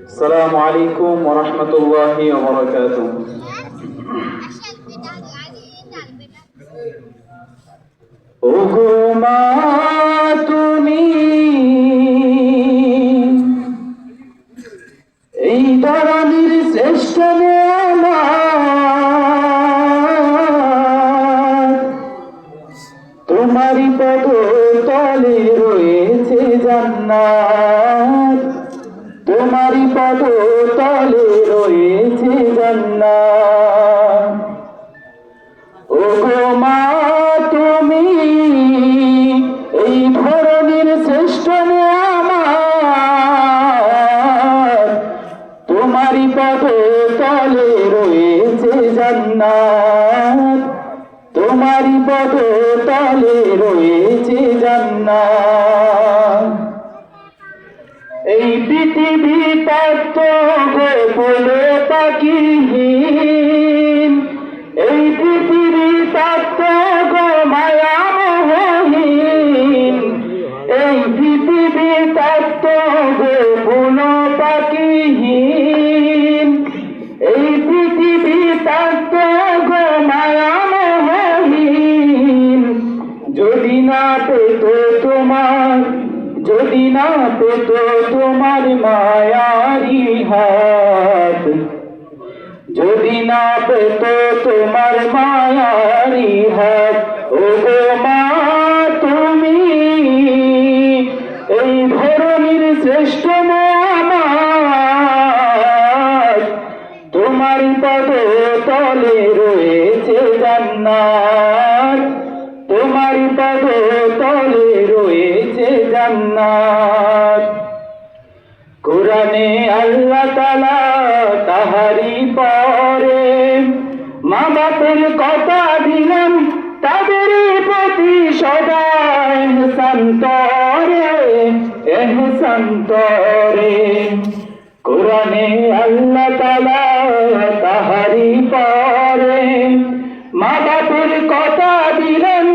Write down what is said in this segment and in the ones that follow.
السلام عليكم ورحمة الله وبركاته. ওগো মা তুমি এই ধরনের শ্রেষ্ঠ নেয়ামত, তোমারই পদ তলে রয়েছে জান্নাত, তোমারই পদ তলে রয়েছে জান্নাত। ওগো মা তুমি এই ধরনের শ্রেষ্ঠ নেয়ামত, তোমারই পদ তলে রয়েছে জান্নাত, তোমারই পদ তলে রয়েছে জান্নাত। এই পৃথিবী তত্ত্ব গোপনে পাখিহীন, এই পৃথিবী তত্ত্ব গো মায়ামহীন, এই পৃথিবী তত্ত্ব গোপন পাখিহীন, এই পৃথিবী তত্ত্ব গো মায়ামহীন। যদি না পেত তোমার, যদি না পেত তোমার মায়ারি হাত, যদি না পেত তোমার মায়ারি হাত, ওগো মা তুমি এই ধরনের শ্রেষ্ঠ নেয়ামত, তোমার পদ তলে রয়েছে জান্নাত, তোমার পদ তলে রয়েছে জান্নাত। কোরআনে আল্লাহ তাআলা তাহারি পরে মা বাপের কথা দিলেন, তাদের প্রতি সদা ইহসান করে, ইহসান করে। কোরআনে আল্লাহ তাআলা তাহারি পরে মা বাপের কথা দিলেন,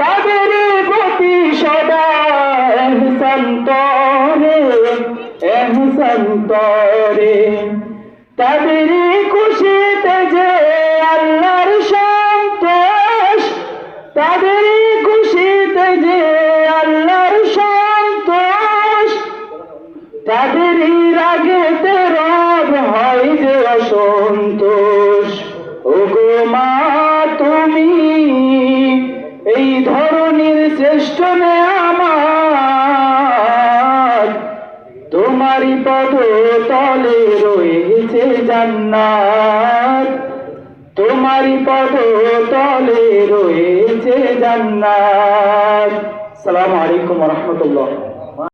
তাদের প্রতি সদা ইহসান করে, ইহসান করে। তাদের খুশিতে যে আল্লাহর সন্তোষ, তাদের খুশিতে যে আল্লাহর সন্তোষ, তাদের রাগেতে রব হয় যে অসন্তোষ। ওগো মা তুমি এই ধরনের শ্রেষ্ঠ নেয়ামত, তোমারই পদ তলে রয়েছে জান্নাত, তোমারই পদ তলে রয়েছে জান্নাত। আসসালামু আলাইকুম ওয়া রাহমাতুল্লাহ।